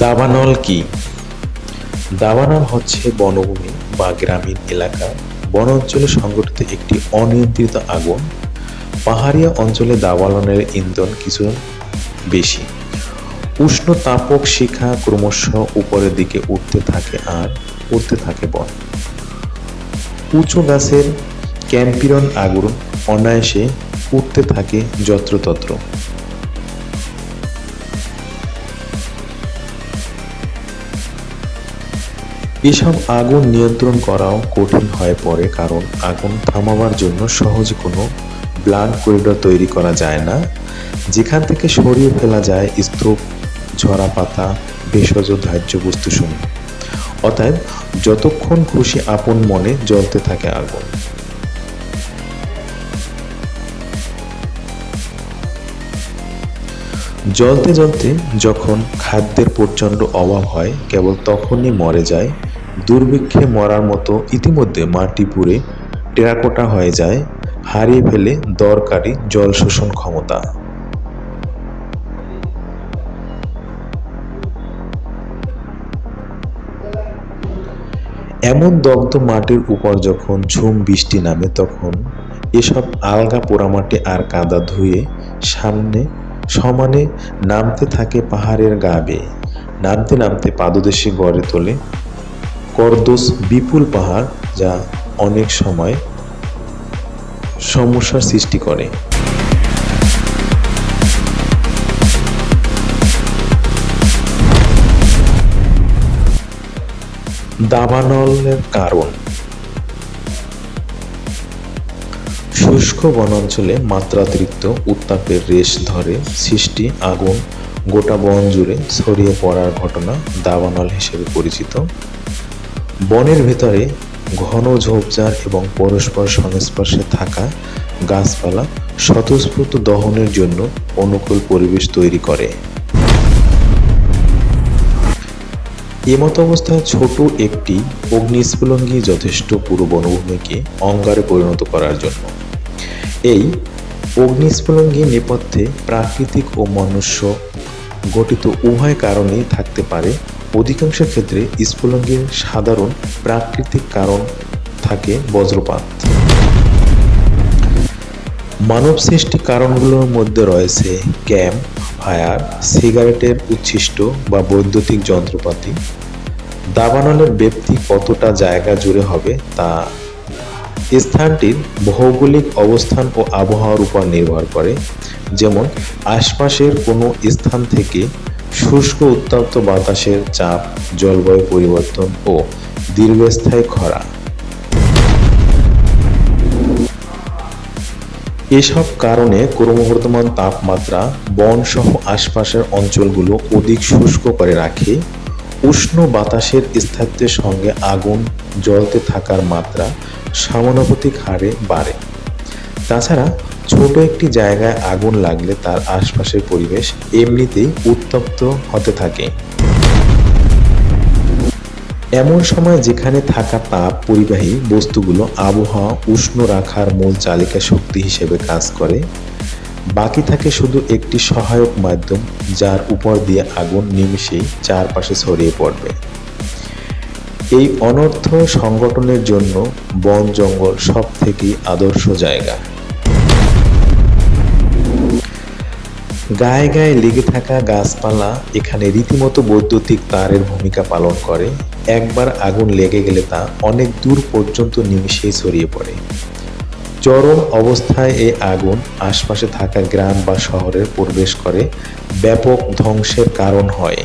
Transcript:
দাবানল কি? দাবানল হচ্ছে বনভূমি বা গ্রামীণ এলাকার বন অঞ্চলে সংঘটিত একটি অনিয়ন্ত্রিত আগুন। পাহাড়িয়া অঞ্চলে দাবানলের ইন্ধন কিছু বেশি। উষ্ণ তাপক শিখা ক্রমশ উপরের দিকে উঠতে থাকে আর উঠতে থাকে বন। উঁচু গাছের ক্যাম্পিরন আগুন অনায়াসে উঠতে থাকে যত্রতত্র। এসব আগুন নিয়ন্ত্রণ করাও কঠিন হয়ে পড়ে, কারণ আগুন থামাবার জন্য সহজে কোনো ব্লাড করিডর তৈরি করা যায় না, যেখান থেকে সরিয়ে ফেলা যায় স্তূপ, ঝরা পাতা, ভেষজ দাহ্য বস্তুসমূহ। অতএব যতক্ষণ খুশি আপন মনে জ্বলতে থাকে আগুন। জ্বলতে জ্বলতে যখন খাদ্যের প্রচণ্ড অভাব হয়, কেবল তখনই মরে যায়। দুর্ভিক্ষে মরার মতো ইতিমধ্যে মাটি পুড়ে টেরাকোটা হয়ে যায়, হারিয়ে ফেলে দরকারি জল শোষণ ক্ষমতা। এমন দগ্ধ মাটির উপর যখন ঝুম বৃষ্টি নামে, তখন এসব আলগা পোড়ামাটি আর কাদা ধুয়ে সামনে সমানে নামতে থাকে পাহাড়ের গা বেয়ে। নামতে নামতে পাদদেশে গড়ে তোলে করদোস বিপুল পাহাড়, যা অনেক সময় সমস্যার সৃষ্টি করে। দাবানলের কারণ: শুষ্ক বনাঞ্চলে মাত্রাতিরিক্ত উত্তাপের রেশ ধরে সৃষ্টি আগুন গোটা বন জুড়ে ছড়িয়ে পড়ার ঘটনা দাবানল হিসেবে পরিচিত। বনের ভেতরে ঘন ঝোপঝাড় এবং পরস্পর সংস্পর্শে থাকা গাছপালা স্বতঃস্ফূর্ত দহনের জন্য অনুকূল পরিবেশ তৈরি করে। এমত অবস্থায় ছোট একটি অগ্নিস্ফুলিঙ্গই যথেষ্ট পুরো বনভূমিকে অঙ্গারে পরিণত করার জন্য। এই অগ্নিস্ফুলিঙ্গের নেপথ্যে প্রাকৃতিক ও মনুষ্য গঠিত উভয় কারণেই থাকতে পারে। অধিকাংশ ক্ষেত্রে স্ফুলিঙ্গের সাধারণ প্রাকৃতিক কারণ থাকে বজ্রপাত। মানব সৃষ্টি কারণগুলোর মধ্যে রয়েছে ক্যাম্প ফায়ার, সিগারেটের উচ্ছিষ্ট বা বৈদ্যুতিক যন্ত্রপাতি। দাবানলের ব্যাপ্তি কতটা জায়গা জুড়ে হবে তা স্থানটির ভৌগোলিক অবস্থান ও আবহাওয়ার উপর নির্ভর করে। যেমন আশপাশের কোনো স্থান থেকে শুষ্ক উত্তপ্ত বাতাসের চাপ, জলবায়ু পরিবর্তন ও দীর্ঘস্থায়ী খরা, এসব কারণে ক্রমবর্ধমান তাপমাত্রা বনসহ আশপাশের অঞ্চলগুলো অধিক শুষ্ক করে রাখে। উষ্ণ বাতাসের স্থায়িত্বের সঙ্গে আগুন জ্বলতে থাকার মাত্রা সমানুপাতিক হারে বাড়ে। তাছাড়া ছোট একটি জায়গায় আগুন লাগলে তার আশপাশের পরিবেশ এমনিতেই উত্তপ্ত হতে থাকে। এমন সময় যেখানে থাকা তাপ পরিবাহী বস্তুগুলো আবহাওয়া উষ্ণ রাখার মূল চালিকা শক্তি হিসেবে কাজ করে, বাকি থাকে শুধু একটি সহায়ক মাধ্যম, যার উপর দিয়ে আগুন নিমেষেই চারপাশে ছড়িয়ে পড়বে। এই অনর্থ সংগঠনের জন্য বন জঙ্গল সব থেকেই আদর্শ জায়গা। গায়ে গায়ে লেগে থাকা গাছপালা এখানে রীতিমতো বৈদ্যুতিক তারের ভূমিকা পালন করে। একবার আগুন লেগে গেলে তা অনেক দূর পর্যন্ত নিমেষেই ছড়িয়ে পড়ে। চরম অবস্থায় এই আগুন আশপাশে থাকা গ্রাম বা শহরে প্রবেশ করে ব্যাপক ধ্বংসের কারণ হয়।